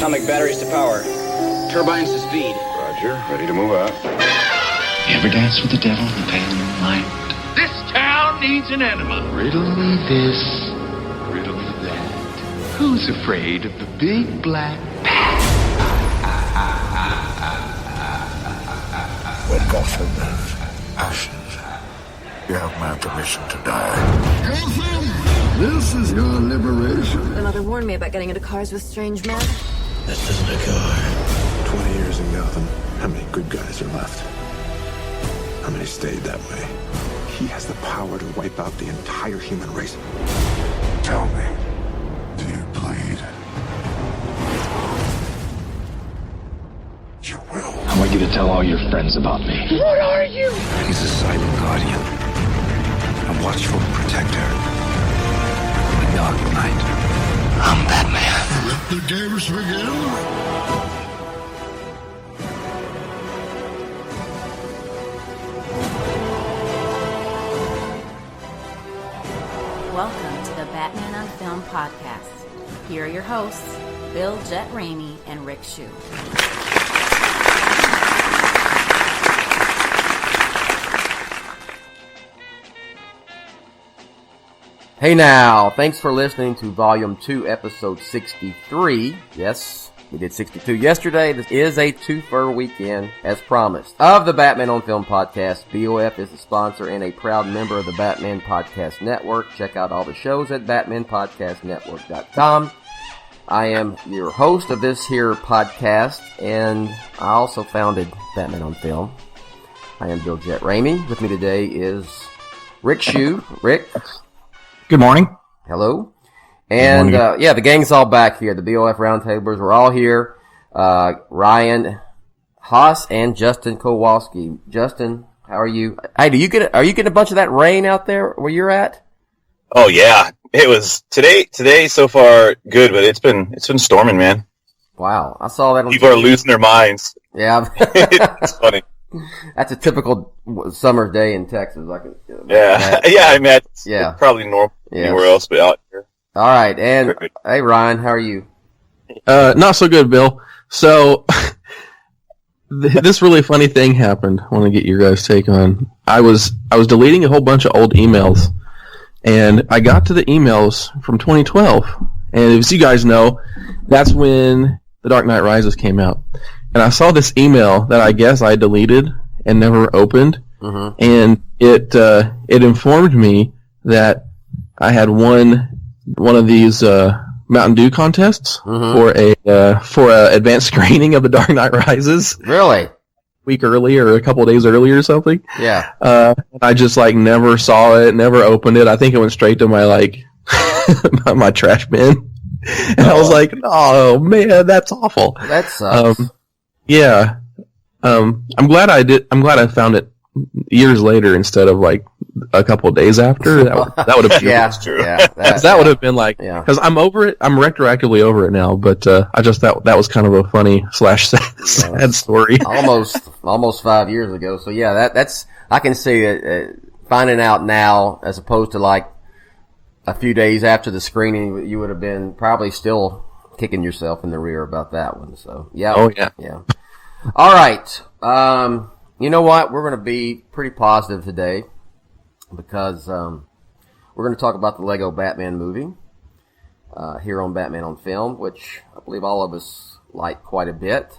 atomic batteries to power. Turbines to speed. Roger, ready to move out. You ever dance with the devil in the pale moonlight? This town needs an enema. Riddle me this, riddle me that. Who's afraid of the big black bat? When Gotham is ashes, you have my permission to die. Gotham! This is your liberation. My mother warned me about getting into cars with strange men. This isn't a car. 20 years in Gotham. How many good guys are left? How many stayed that way? He has the power to wipe out the entire human race. Tell me, do you bleed? You will. I want you to tell all your friends about me. What are you? He's a silent guardian, a watchful protector. In the dark night, I'm Batman. Let the games begin. Welcome to the Batman on Film podcast. Here are your hosts, Bill Jett Ramey and Rick Shew. Hey now, thanks for listening to Volume 2, Episode 63. Yes, we did 62 yesterday. This is a two-fer weekend, as promised, of the Batman on Film podcast. BOF is a sponsor and a proud member of the Batman Podcast Network. Check out all the shows at batmanpodcastnetwork.com. I am your host of this here podcast, and I also founded Batman on Film. I am Bill Jett Ramey. With me today is Rick Shew. Rick. Good morning. Hello. And, the gang's all back here. The BOF roundtablers, we're all here. Ryan, Hoss, and Justin Kowalski. Justin, how are you? Hey, are you getting a bunch of that rain out there where you're at? Oh yeah. It was today so far good, but it's been storming, man. Wow. I saw that on People TV. are losing their minds. Yeah. It's funny. That's a typical summer day in Texas. Yeah. I mean, it's probably normal anywhere else, but out here. All right, and hey, Ryan, how are you? Not so good, Bill. So, this really funny thing happened. I want to get your guys' take on. I was deleting a whole bunch of old emails, and I got to the emails from 2012. And as you guys know, that's when The Dark Knight Rises came out. And I saw this email that I guess I deleted and never opened, and it informed me that I had won one of these Mountain Dew contests for a advanced screening of The Dark Knight Rises. Really? A week earlier, or a couple of days earlier, or something. Yeah. I just never saw it, never opened it. I think it went straight to my my trash bin, and I was like, "Oh man, that's awful." That sucks. Yeah. I'm glad I found it years later instead of a couple of days after. That would have been true. Yeah, that would have been because I'm over it. I'm retroactively over it now, but I just that was kind of a funny / sad story. Almost 5 years ago. So yeah, that's I can see it. Finding out now as opposed to a few days after the screening, you would have been probably still kicking yourself in the rear about that one. So yeah. Oh yeah. Yeah. All right. You know what? We're going to be pretty positive today because we're going to talk about the Lego Batman movie here on Batman on Film, which I believe all of us like quite a bit.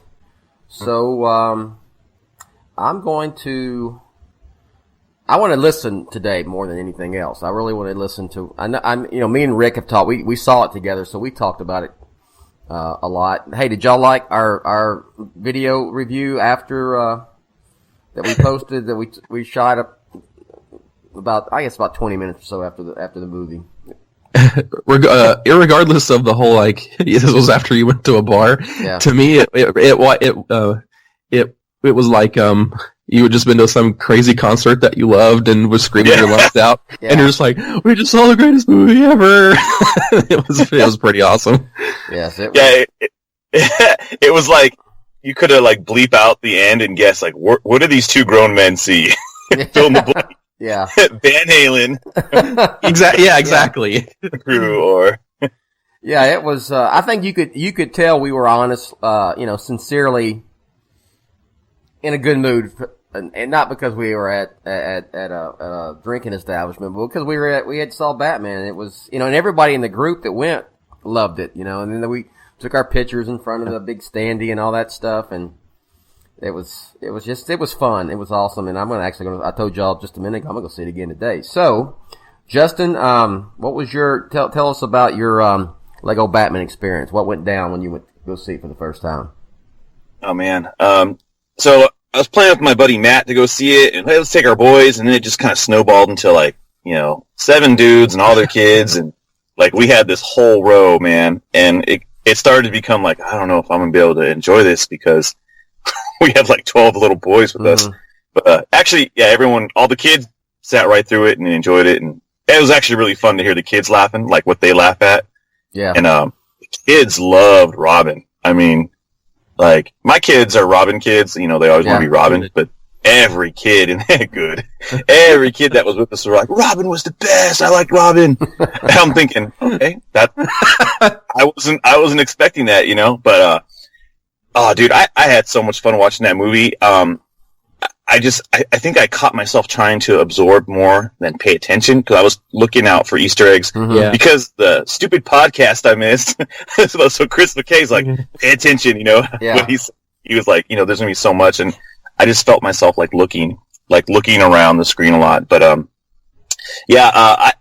So I want to listen today more than anything else. I really want to listen to. Me and Rick have talked. We saw it together, so we talked about it a lot. Hey, did y'all like our video review after that we posted that we shot up about 20 minutes or so after the movie? Irregardless of the whole this was after you went to a bar. Yeah. To me, it was like you had just been to some crazy concert that you loved and was screaming your lungs out, and you're just like, "We just saw the greatest movie ever!" It was pretty awesome. Yes, it was. Yeah, it was like you could have bleep out the end and guess what do these two grown men see? Fill in the blank. Yeah, Van Halen. Exactly. Crew or. Yeah, it was. I think you could tell we were honest, sincerely in a good mood, and not because we were at a drinking establishment, but because we had saw Batman. And it was, and everybody in the group that went loved it, and then we took our pictures in front of the big standee and all that stuff, and it was fun. It was awesome, and I told y'all just a minute ago, I'm gonna go see it again today. So, Justin, what was tell us about your Lego Batman experience. What went down when you went to go see it for the first time? Oh man. So I was playing with my buddy Matt to go see it, and hey, let's take our boys, and then it just kind of snowballed into 7 dudes and all their kids, and we had this whole row, man, and it started to become I don't know if I'm gonna be able to enjoy this because we have 12 little boys with us. But actually, yeah, all the kids sat right through it and enjoyed it, and it was actually really fun to hear the kids laughing, what they laugh at. Yeah. And the kids loved Robin. I mean, my kids are Robin kids. They always want to be Robin, but every kid in that good. Every kid that was with us were Robin was the best. I liked Robin. And I'm thinking, okay, that I wasn't expecting that, but oh dude, I had so much fun watching that movie. I think I caught myself trying to absorb more than pay attention because I was looking out for Easter eggs because the stupid podcast I missed. So Chris McKay's pay attention, Yeah. But he was there's gonna be so much, and I just felt myself looking around the screen a lot. But I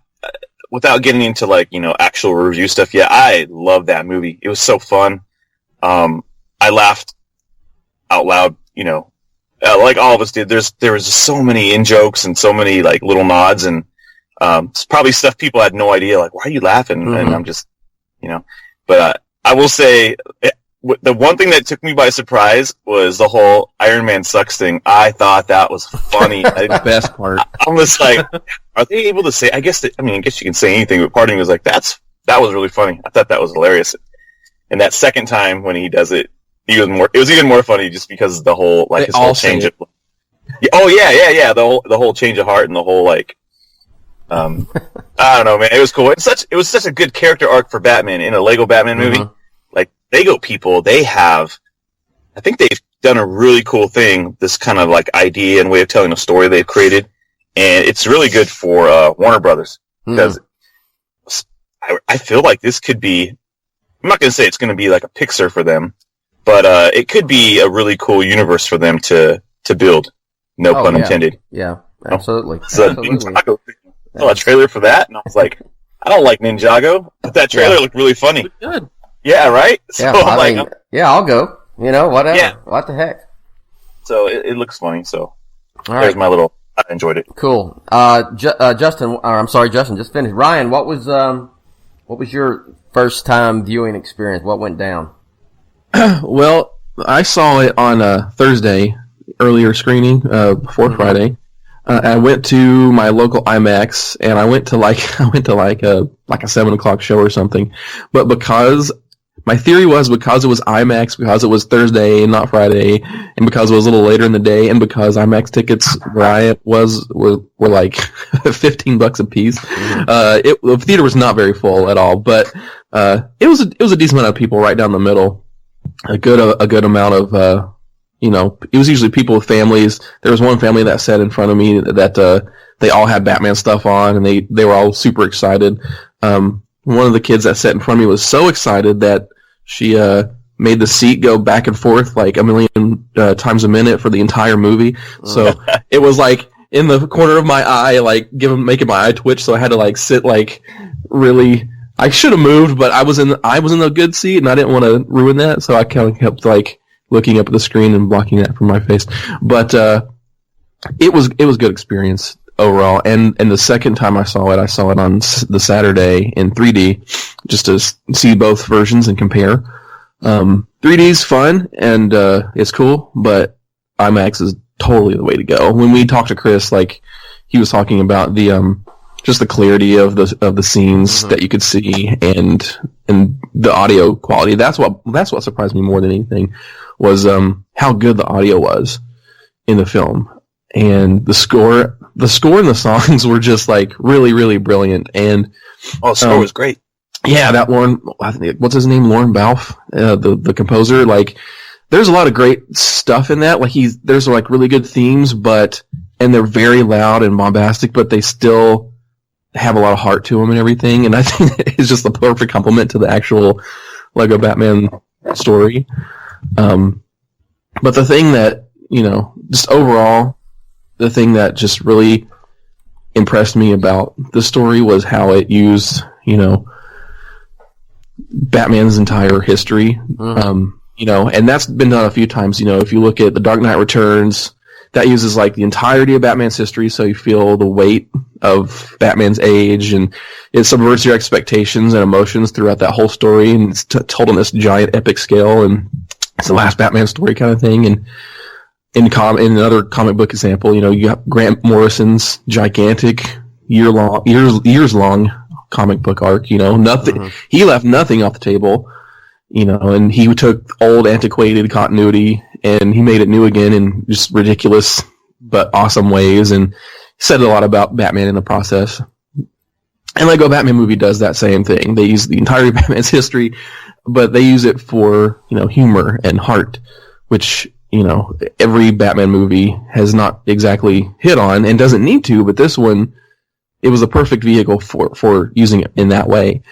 without getting into actual review stuff, I love that movie. It was so fun. I laughed out loud, like all of us did. There was just so many in-jokes and so many little nods, and it's probably stuff people had no idea, why are you laughing? And I'm just, but I will say the one thing that took me by surprise was the whole Iron Man sucks thing. I thought that was funny. The best part. I was are they able to say, I guess you can say anything, but part of me was that was really funny. I thought that was hilarious. And that second time when he does it, it was even more funny just because the whole his whole change of the whole change of heart and the whole I don't know, man, it was cool. It was such a good character arc for Batman in a Lego Batman movie. Lego people, I think they've done a really cool thing, this kind of idea and way of telling a story they've created, and it's really good for Warner Brothers because I feel this could be, I'm not going to say it's going to be a Pixar for them, but it could be a really cool universe for them to build. No pun intended. Yeah, absolutely. So Ninjago, I saw a trailer for that, and I was I don't like Ninjago, but that trailer looked really funny. Good. Yeah, right? Yeah, so I'll go. Whatever. Yeah. What the heck? So it looks funny, so all there's my little, I enjoyed it. Cool. Justin, just finished. Ryan, what was your first time viewing experience? What went down? Well, I saw it on Thursday, earlier screening, before Friday. I went to my local IMAX, and I went to a 7:00 show or something. But because my theory was because it was IMAX, because it was Thursday and not Friday, and because it was a little later in the day, and because IMAX tickets where I was were $15 a piece. The theater was not very full at all, but it was a decent amount of people right down the middle. A good amount of it was usually people with families. There was one family that sat in front of me that they all had Batman stuff on, and they were all super excited. One of the kids that sat in front of me was so excited that she made the seat go back and forth a million times a minute for the entire movie. So it was in the corner of my eye, making my eye twitch. So I had to sit really. I should have moved, but I was in a good seat, and I didn't want to ruin that. So I kind of kept looking up at the screen and blocking that from my face. But it was good experience overall. And the second time I saw it on the Saturday in 3D, just to see both versions and compare. 3D's fun and it's cool, but IMAX is totally the way to go. When we talked to Chris, he was talking about the just the clarity of the scenes that you could see and the audio quality. That's what surprised me more than anything was how good the audio was in the film. And the score and the songs were just really, really brilliant. And the score was great. Yeah, that Lauren, I think, what's his name? Lauren Balfe, the composer. Like, there's a lot of great stuff in that. Like, there's like really good themes, and they're very loud and bombastic, but they still have a lot of heart to them and everything. And I think it's just the perfect complement to the actual Lego Batman story. But the thing that, just overall, the thing that just really impressed me about the story was how it used, Batman's entire history. And that's been done a few times. If you look at The Dark Knight Returns, that uses like the entirety of Batman's history, so you feel the weight of Batman's age, and it subverts your expectations and emotions throughout that whole story, and it's told on this giant epic scale, and it's the last Batman story kind of thing. And in another comic book example, you got Grant Morrison's gigantic years long comic book arc. Nothing. He left nothing off the table. And he took old antiquated continuity and he made it new again in just ridiculous but awesome ways, and said a lot about Batman in the process. And Lego Batman movie does that same thing. They use the entirety of Batman's history, but they use it for, humor and heart, which, every Batman movie has not exactly hit on and doesn't need to, but this one, it was a perfect vehicle for using it in that way.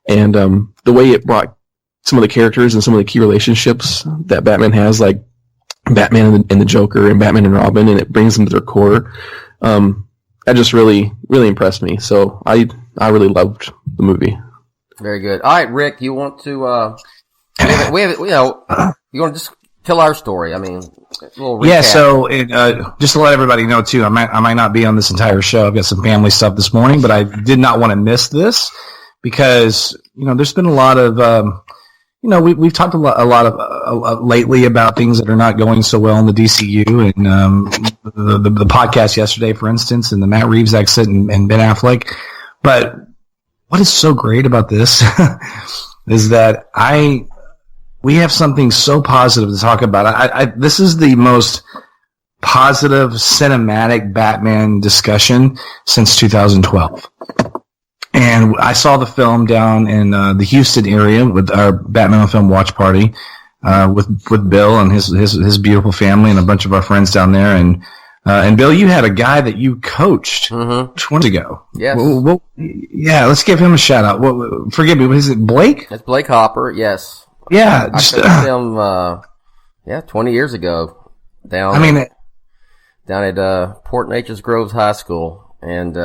And the way it brought some of the characters and some of the key relationships that Batman has, like Batman and the Joker and Batman and Robin, and it brings them to their core. That just really, really impressed me. So I really loved the movie. Very good. All right, Rick, you want to, we have, you want to just tell our story? I mean, a little recap. Yeah, so just to let everybody know too, I might not be on this entire show. I've got some family stuff this morning, but I did not want to miss this because, there's been a lot of, we've talked a lot of lately about things that are not going so well in the DCU, and the podcast yesterday, for instance, and the Matt Reeves exit and Ben Affleck. But what is so great about this is that we have something so positive to talk about. This is the most positive cinematic Batman discussion since 2012. And I saw the film down in the Houston area with our Batman on Film watch party with Bill and his beautiful family and a bunch of our friends down there. And Bill, you had a guy that you coached 20 ago. Yes. Well, yeah, let's give him a shout out. Forgive me, what is it, Blake? That's Blake Hopper, yes. Yeah. I coached him, 20 years ago down at Port Nature's Groves High School, and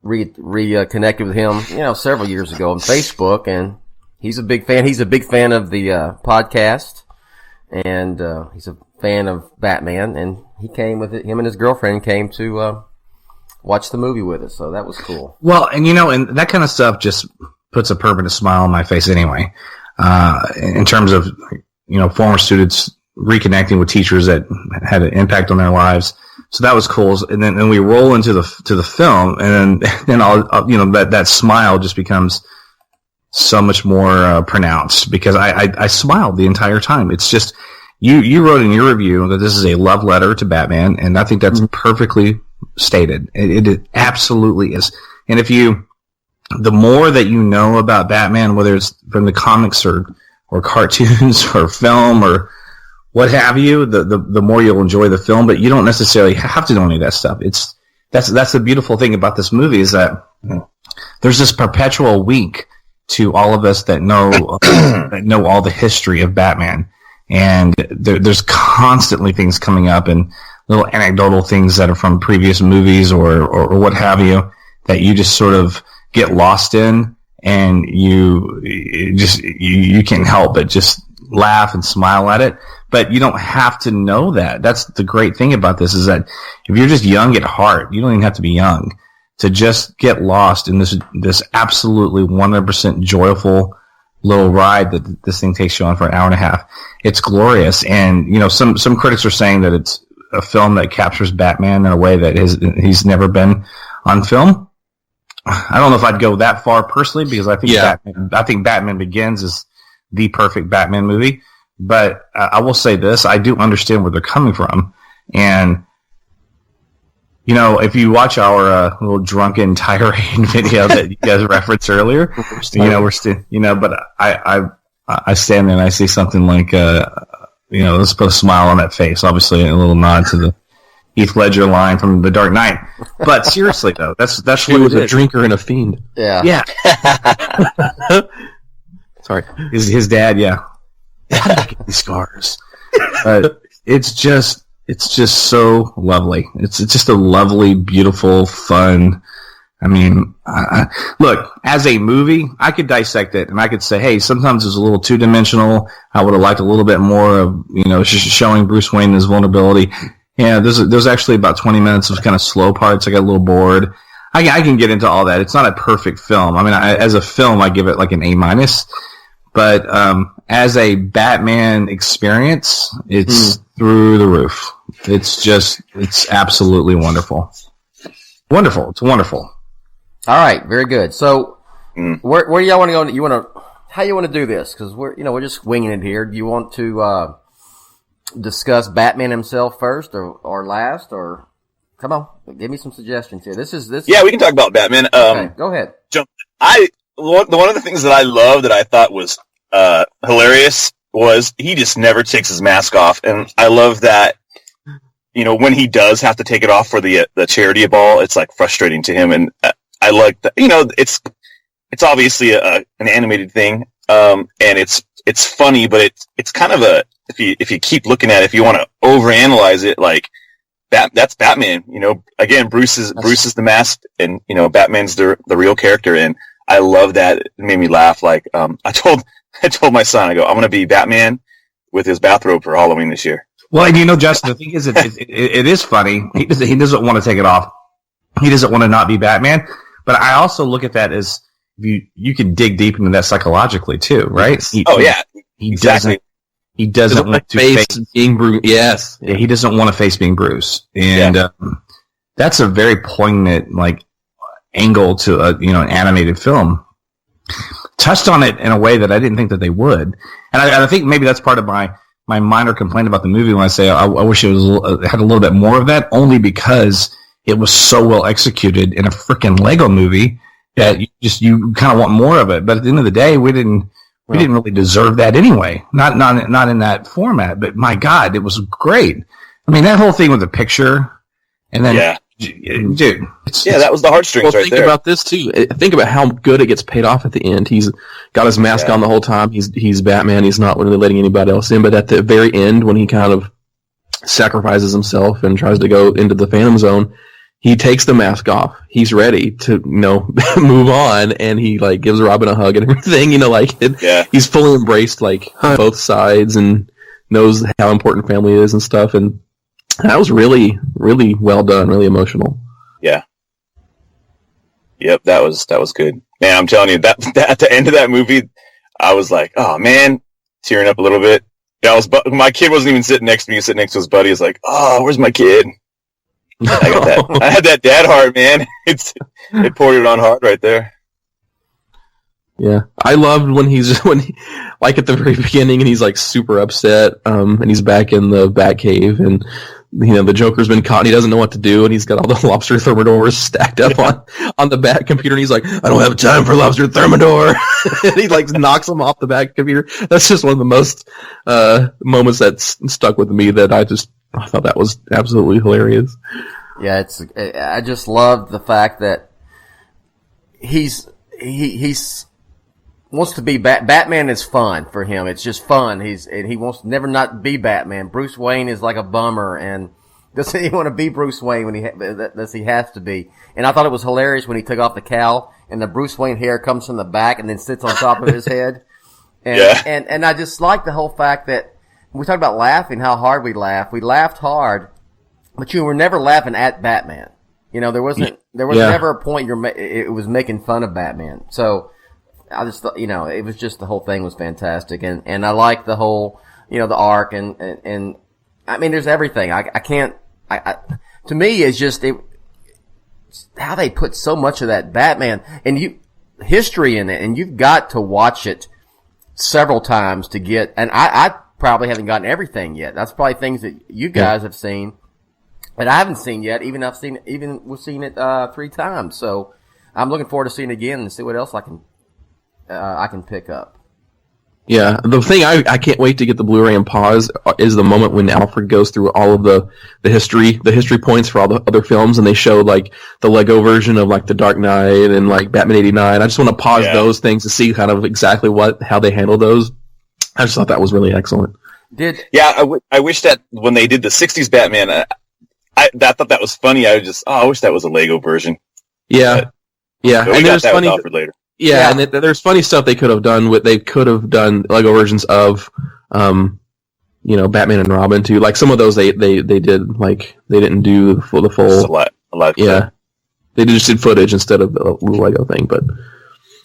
reconnected with him, several years ago on Facebook, and he's a big fan. He's a big fan of the podcast, and he's a fan of Batman, and he came with it. Him and his girlfriend came to watch the movie with us, so that was cool. Well, and and that kind of stuff just puts a permanent smile on my face anyway. In terms of former students reconnecting with teachers that had an impact on their lives. So that was cool. And then we roll into the film, and then that smile just becomes so much more pronounced because I smiled the entire time. It's just you wrote in your review that this is a love letter to Batman, and I think that's perfectly stated. It absolutely is. And the more that you know about Batman, whether it's from the comics or cartoons or film or what have you, the more you'll enjoy the film, but you don't necessarily have to know any of that stuff. That's the beautiful thing about this movie is that there's this perpetual wink to all of us that know all the history of Batman, and there's constantly things coming up and little anecdotal things that are from previous movies or what have you that you just sort of get lost in, and you can't help but just laugh and smile at it. But you don't have to know that. That's the great thing about this is that if you're just young at heart, you don't even have to be young to just get lost in this absolutely 100% joyful little ride that this thing takes you on for an hour and a half. It's glorious. And, some critics are saying that it's a film that captures Batman in a way that he's never been on film. I don't know if I'd go that far personally because I think Batman Begins is the perfect Batman movie. But I will say this, I do understand where they're coming from. And You know, if you watch our little drunken tirade video that you guys referenced earlier, you know, we're still, you know, but I stand there and I see something like, you know, let's put a smile on that face. Obviously, a little nod to the Heath Ledger line from The Dark Knight. But seriously, though, that's She was a drinker and a fiend. Yeah. Sorry, his dad. Yeah, these scars. But it's just so lovely. It's just a lovely, beautiful, fun. I mean, look, as a movie, I could dissect it and I could say, hey, sometimes it's a little two-dimensional. I would have liked a little bit more of, you know, showing Bruce Wayne his vulnerability. Yeah, there's actually about 20 minutes of kind of slow parts. I got a little bored. I can get into all that. It's not a perfect film. I mean, as a film, I give it like an A-. But as a Batman experience, it's through the roof. It's absolutely wonderful. Wonderful. It's wonderful. All right, very good. So, where do y'all want to go? How you want to do this? Because we're just winging it here. Do you want to discuss Batman himself first, or last, or come on, give me some suggestions here. Yeah, we can talk about Batman. Okay, go ahead. One of the things that I love that I thought was hilarious was he just never takes his mask off, and I love that. You know, when he does have to take it off for the charity ball, it's like frustrating to him, and I like that. You know, it's obviously an animated thing, and it's funny, but it's kind of if you keep looking at it, if you want to overanalyze it, like that's Batman. You know, again, Bruce is the mask, and you know, Batman's the real character, and I love that. It made me laugh. Like I told my son, I go, I'm gonna be Batman with his bathrobe for Halloween this year. Well, and you know, Justin, the thing is, it is funny. He doesn't want to take it off. He doesn't want to not be Batman. But I also look at that as you can dig deep into that psychologically too, right? He exactly. He doesn't want to face being Bruce. Yes. Yeah, he doesn't want to face being Bruce, and that's a very poignant angle to an animated film. Touched on it in a way that I didn't think that they would, and I think maybe that's part of my minor complaint about the movie when I say I wish it had a little bit more of that, only because it was so well executed in a freaking Lego movie that you kind of want more of it. But at the end of the day, we didn't really deserve that anyway. Not in that format. But my God, it was great. I mean, that whole thing with the picture, and then dude, that was the heartstrings right there. Think about this too. Think about how good it gets paid off at the end. He's got his mask on the whole time. He's Batman. He's not really letting anybody else in. But at the very end, when he kind of sacrifices himself and tries to go into the Phantom Zone, he takes the mask off. He's ready to move on, and he gives Robin a hug and everything. He's fully embraced both sides and knows how important family is and stuff. And that was really, really well done, really emotional. Yeah. Yep, that was good. Man, I'm telling you, that at the end of that movie, I was like, oh man, tearing up a little bit. Yeah, my kid wasn't even sitting next to me, he was sitting next to his buddy. He's like, oh, where's my kid? I got that. I had that dad heart, man. It poured it on hard right there. Yeah, I loved when at the very beginning, and he's super upset, and he's back in the Batcave, and the Joker's been caught, and he doesn't know what to do, and he's got all the lobster thermidors stacked up on the Bat computer, and he's like, I don't have time for lobster thermidor, and he knocks them off the Bat computer. That's just one of the most moments that's stuck with me that I thought that was absolutely hilarious. Yeah, I just love the fact that he's wants to be Batman is fun for him. It's just fun. He wants to never not be Batman. Bruce Wayne is like a bummer, and doesn't he want to be Bruce Wayne when he has to be? And I thought it was hilarious when he took off the cowl and the Bruce Wayne hair comes from the back and then sits on top of his head. And I just like the whole fact that we talk about laughing, how hard we laugh. We laughed hard, but you were never laughing at Batman. There was never a point it was making fun of Batman. So I just thought, it was just, the whole thing was fantastic. And I like the whole, the arc and I mean, there's everything. To me, it's just, how they put so much of that Batman and history in it, and you've got to watch it several times to get, and I probably haven't gotten everything yet. That's probably things that you guys have seen. that I haven't seen yet. We've seen it 3 times. So I'm looking forward to seeing it again and see what else I can pick up. Yeah, the thing I can't wait to get the Blu-ray and pause is the moment when Alfred goes through all of the history points for all the other films, and they show like the Lego version of like The Dark Knight and like Batman '89. I just want to pause those things to see kind of exactly how they handle those. I just thought that was really excellent. I wish that when they did the '60s Batman, I thought that was funny. I wish that was a Lego version. Yeah, but we and got that funny with Alfred later. Yeah, and there's funny stuff they could have done. They could have done Lego versions of, Batman and Robin too. Like some of those they did like they didn't do the full. A lot. Yeah, they just did footage instead of the Lego thing. But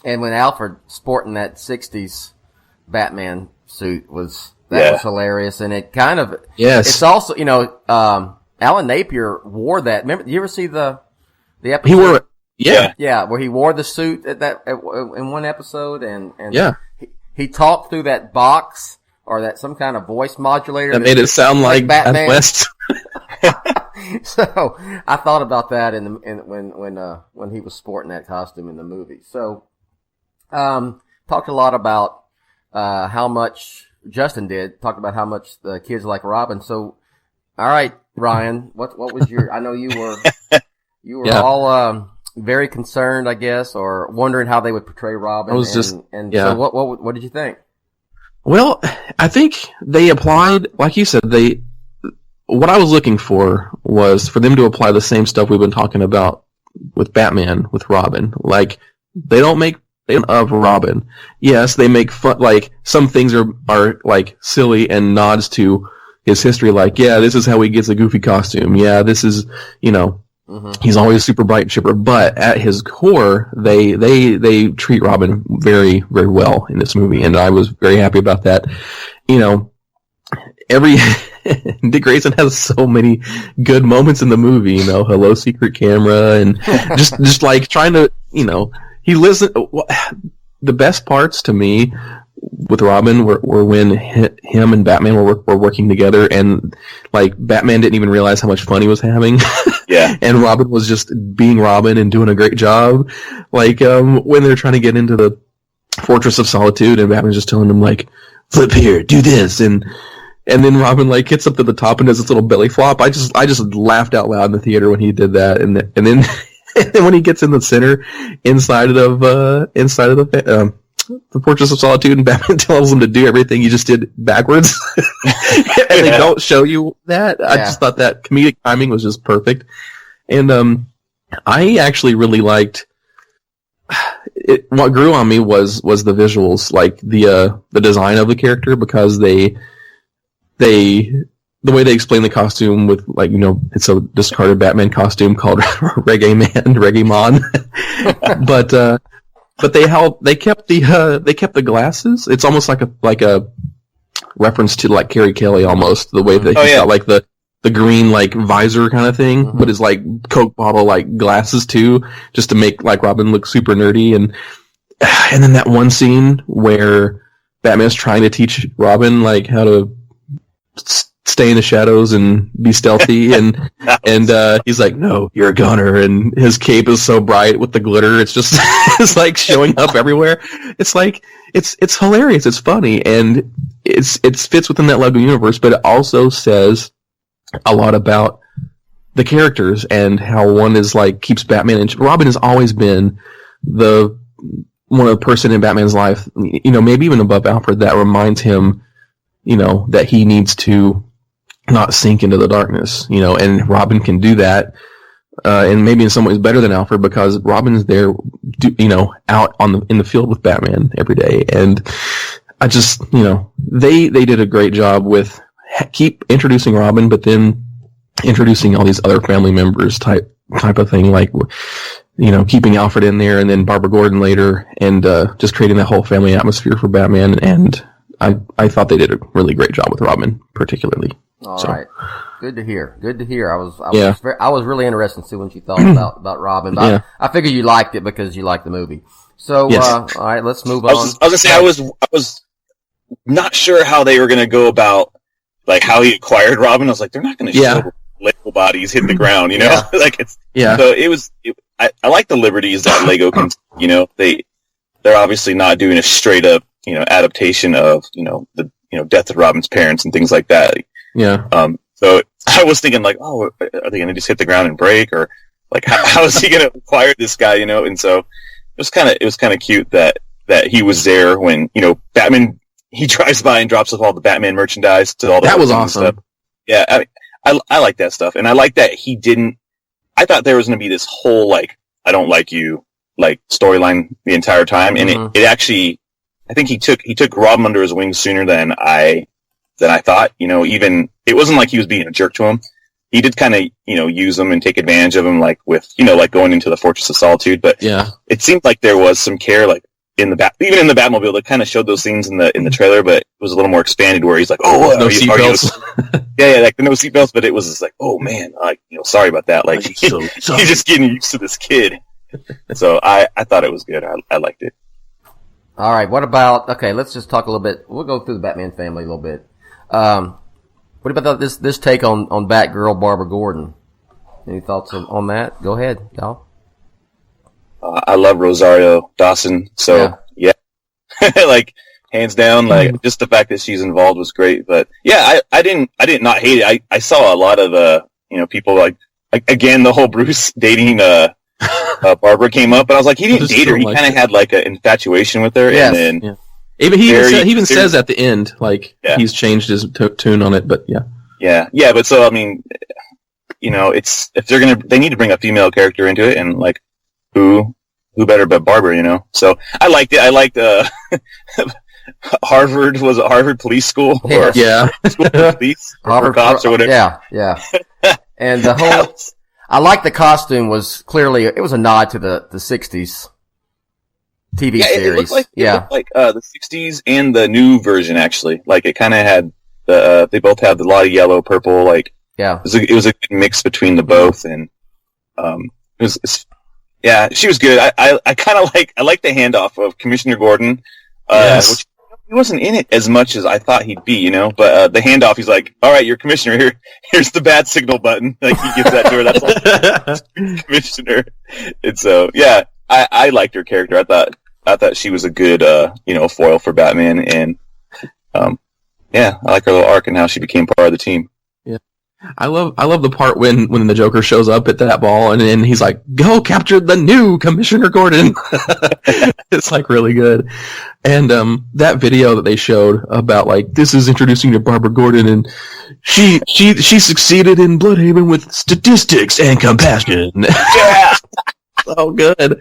and when Alfred sporting that '60s Batman suit was hilarious, and it kind of It's also Alan Napier wore that. Remember? You ever see the episode? He wore it. Yeah, where he wore the suit in one episode, and he talked through that box or that some kind of voice modulator that made it sound like Batman. West. So I thought about that when he was sporting that costume in the movie. So talked a lot about how much Justin did. Talked about how much the kids like Robin. So all right, Ryan, what was your? I know you were all. Very concerned, I guess, or wondering how they would portray Robin. So what did you think? Well, I think they applied, like you said, what I was looking for was for them to apply the same stuff we've been talking about with Batman, with Robin. Like, they don't make fun of Robin. Yes, they make fun, like, some things are like silly and nods to his history, like, this is how he gets a goofy costume. Yeah, this is, he's always super bright and chipper, but at his core, they treat Robin very, very well in this movie, and I was very happy about that. Dick Grayson has so many good moments in the movie. Hello, Secret Camera, and just like trying to, he listen. The best parts to me with Robin were when him and Batman were working together, and like Batman didn't even realize how much fun he was having. Yeah. And Robin was just being Robin and doing a great job. Like when they're trying to get into the Fortress of Solitude, and Batman's just telling him like, flip here, do this, and then Robin like gets up to the top and does this little belly flop. I just laughed out loud in the theater when he did that, and then and then when he gets in the center inside of the Fortress of Solitude, and Batman tells him to do everything he just did backwards, and they don't show you that. I just thought that comedic timing was just perfect, and I actually really liked it. What grew on me was the visuals, like the design of the character, because the way they explain the costume with, like, it's a discarded Batman costume called Reggae Mon, but they kept the glasses. It's almost like a reference to like Carrie Kelly almost, the way that he's got like the green like visor kind of thing, but it's like Coke bottle like glasses too, just to make like Robin look super nerdy. And then that one scene where Batman's trying to teach Robin like how to stay in the shadows and be stealthy, and he's like, no, you're a gunner, and his cape is so bright with the glitter, it's just it's like showing up everywhere. It's like it's hilarious, it's funny, and it fits within that Lego universe, but it also says a lot about the characters and how one is like keeps Batman, and Robin has always been the person in Batman's life, maybe even above Alfred, that reminds him that he needs to not sink into the darkness, and Robin can do that, and maybe in some ways better than Alfred, because Robin's there, out in the field with Batman every day, and I just, they did a great job with keep introducing Robin, but then introducing all these other family members type of thing, like, keeping Alfred in there, and then Barbara Gordon later, and just creating that whole family atmosphere for Batman, and I thought they did a really great job with Robin, particularly. All right. Good to hear. I was really interested to see what you thought about Robin. But I figured you liked it because you liked the movie. So, yes. All right, let's move on. I was gonna say I was not sure how they were gonna go about like how he acquired Robin. I was like, they're not gonna show Lego bodies hit the ground, you know? Yeah. Like it's Yeah. So I like the liberties that Lego can, you know, they're obviously not doing a straight up, you know, adaptation of, you know, the, you know, death of Robin's parents and things like that. Yeah. So I was thinking like, oh, are they going to just hit the ground and break, or like how is he going to acquire this guy, you know? And so it was kind of cute that he was there when, you know, Batman, he drives by and drops off all the Batman merchandise to all the That was awesome. stuff. Yeah. I like that stuff. And I like that I thought there was going to be this whole, like, I don't like you, like, storyline the entire time. And it actually, I think he took Robin under his wing sooner than I thought, you know. Even, it wasn't like he was being a jerk to him. He did kind of, you know, use them and take advantage of him, like with, you know, like going into the Fortress of Solitude. But yeah, it seemed like there was some care, like even in the Batmobile, they kind of showed those scenes in the trailer, but it was a little more expanded where he's like, oh, no seatbelts. Yeah, like the no seatbelts, but it was just like, oh man, like, you know, sorry about that. Like, he's just getting used to this kid. So I thought it was good. I liked it. All right. What about, okay, let's just talk a little bit. We'll go through the Batman family a little bit. What about this take on Batgirl, Barbara Gordon? Any thoughts on that? Go ahead, y'all. I love Rosario Dawson. So yeah. Like, hands down, like, just the fact that she's involved was great. But yeah, I didn't not hate it. I saw a lot of, you know, people like again, the whole Bruce dating, Barbara came up, but I was like, he didn't date her. He kind of had like an infatuation with her. Yes. And then he even says at the end, like, he's changed his tune on it, but yeah. But so, I mean, you know, it's, if they need to bring a female character into it, and like, who better but Barbara, you know? So I liked it. I liked, Harvard, was it Harvard Police School? Or School of Police? Harvard cops or whatever. Yeah. And the whole, I like the costume was clearly, it was a nod to the 60s TV series. It looked like the 60s and the new version, actually. Like, it kind of had they both had a lot of yellow, purple, like, it was a good mix between the both, and she was good. I kind of like the handoff of Commissioner Gordon, which he wasn't in it as much as I thought he'd be, you know. But the handoff, he's like, "All right, you're Commissioner. Here's the bat signal button." Like, he gives that to her. That's like, Commissioner. And so, yeah, I liked her character. I thought she was a good, you know, foil for Batman, and I like her little arc and how she became part of the team. I love the part when the Joker shows up at that ball and then he's like, "Go capture the new Commissioner Gordon." It's like really good. And that video that they showed about, like, this is introducing to Barbara Gordon, and she succeeded in Bloodhaven with statistics and compassion. Yeah. So good.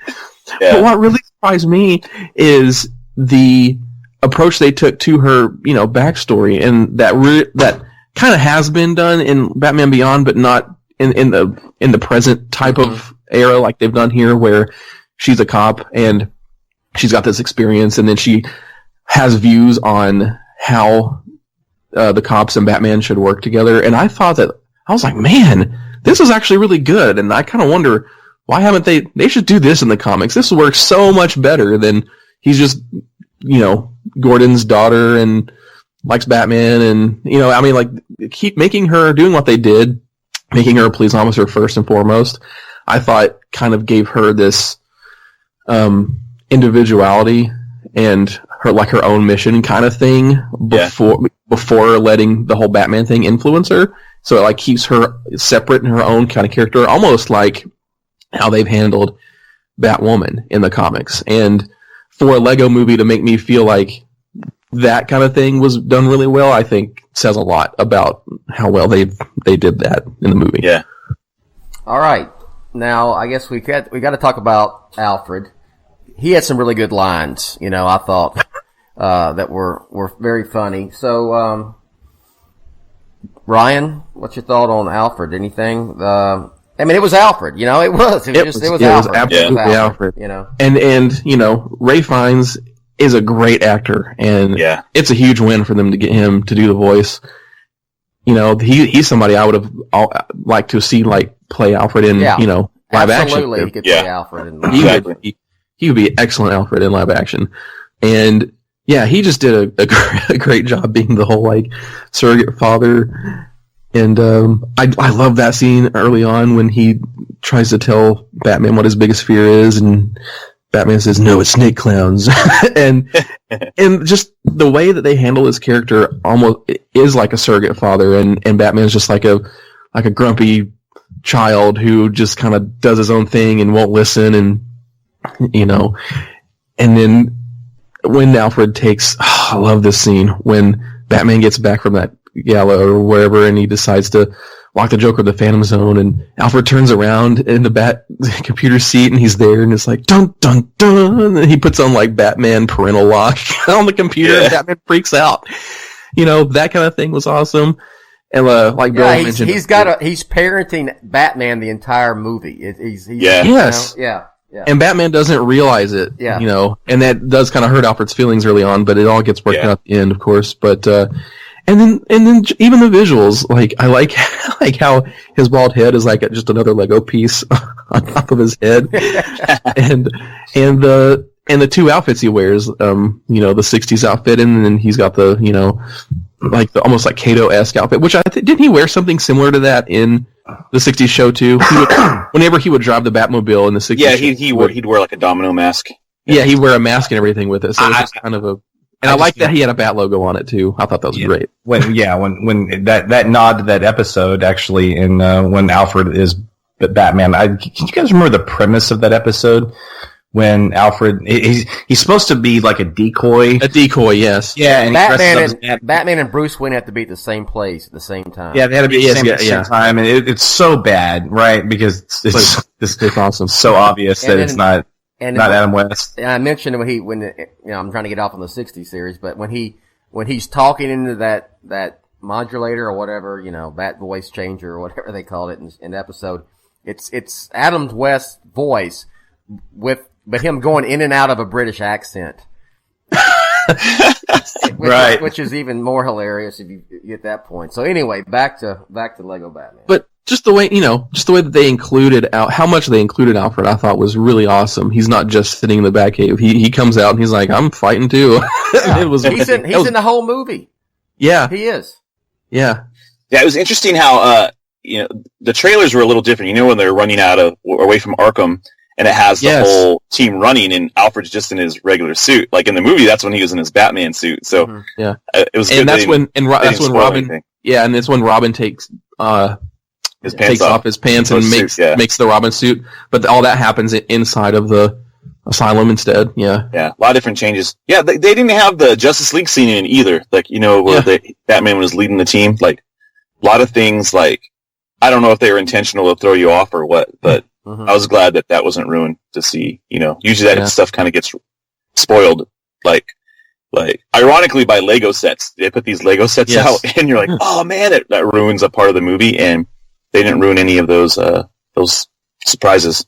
Yeah. But what really surprised me is the approach they took to her, you know, backstory, and that kind of has been done in Batman Beyond, but not in the present type of era like they've done here, where she's a cop and she's got this experience, and then she has views on how the cops and Batman should work together. And I was like, man, this is actually really good. And I kind of wonder, why haven't they should do this in the comics. This works so much better than he's just, you know, Gordon's daughter and likes Batman, and, you know, I mean, like, keep making her, doing what they did, making her a police officer first and foremost, I thought kind of gave her this individuality and her own mission kind of thing before letting the whole Batman thing influence her. So it, like, keeps her separate in her own kind of character, almost like how they've handled Batwoman in the comics. And for a Lego movie to make me feel like that kind of thing was done really well, I think says a lot about how well they did that in the movie. Yeah. All right. Now, I guess we got to talk about Alfred. He had some really good lines, you know, I thought, that were very funny. So, Ryan, what's your thought on Alfred? Anything? I mean, it was Alfred, you know, it was Alfred. It was absolutely Alfred, you know. And, you know, Ray Fiennes is a great actor, and it's a huge win for them to get him to do the voice. You know, he's somebody I would have liked to see, like, play Alfred in, you know, live action. Absolutely, he could play Alfred in live action. He would be excellent Alfred in live action. And, yeah, he just did a great job being the whole, like, surrogate father. And I love that scene early on when he tries to tell Batman what his biggest fear is, and Batman says, "No, it's snake clowns." and just the way that they handle his character almost is like a surrogate father, and Batman's just like a grumpy child who just kind of does his own thing and won't listen, and and then when Alfred takes, I love this scene when Batman gets back from that gala or wherever, and he decides to lock the Joker in the Phantom Zone, and Alfred turns around in the computer seat, and he's there, and it's like, dun, dun, dun, and he puts on, like, Batman parental lock on the computer, and Batman freaks out. That kind of thing was awesome. And, like Bill mentioned. He's parenting Batman the entire movie. Yes. Yeah. And Batman doesn't realize it, and that does kind of hurt Alfred's feelings early on, but it all gets worked out at the end, of course. But, and then even the visuals, like, I like how his bald head is like just another Lego piece on top of his head. and the two outfits he wears, the 60s outfit, and then he's got the, like the almost like Kato-esque outfit, which didn't he wear something similar to that in the 60s show too? Whenever he would drive the Batmobile in the 60s. Yeah, he'd wear like a domino mask. Yeah, he'd wear a mask and everything with it. So it was just kind of a, and I like that he had a Bat logo on it too. I thought that was great. When that nod to that episode actually, in when Alfred is Batman. Can you guys remember the premise of that episode? When Alfred, he's supposed to be like a decoy. A decoy, yes. Yeah, and Batman and Bruce Wayne have to be at the same place at the same time. Yeah, they had to be at the same time, and it's so bad, right? Because it's awesome, so obvious that it's not Adam West. And I mentioned when I'm trying to get off on the 60s series, but when he's talking into that modulator or whatever, Bat voice changer or whatever they called it in the episode, it's Adam West's voice but him going in and out of a British accent. Which is even more hilarious if you get that point. So anyway, back to Lego Batman. But just the way that they included how much they included Alfred, I thought was really awesome. He's not just sitting in the Batcave. He comes out and he's like, "I'm fighting too." Yeah. He's in the whole movie. Yeah, he is. Yeah. Yeah, it was interesting how the trailers were a little different. When they're running away from Arkham. And it has the whole team running, and Alfred's just in his regular suit. Like in the movie, that's when he was in his Batman suit. So it was. And that's when Robin. Anything. Yeah, and it's when Robin takes off his pants and makes the Robin suit. But all that happens inside of the asylum instead. Yeah. Yeah, a lot of different changes. Yeah, they didn't have the Justice League scene in either. Like where Batman was leading the team. Like a lot of things. Like I don't know if they were intentional to throw you off or what, but. I was glad that wasn't ruined to see, usually that stuff kind of gets spoiled, like ironically by Lego sets. They put these Lego sets out and you're like, oh man, that ruins a part of the movie, and they didn't ruin any of those surprises.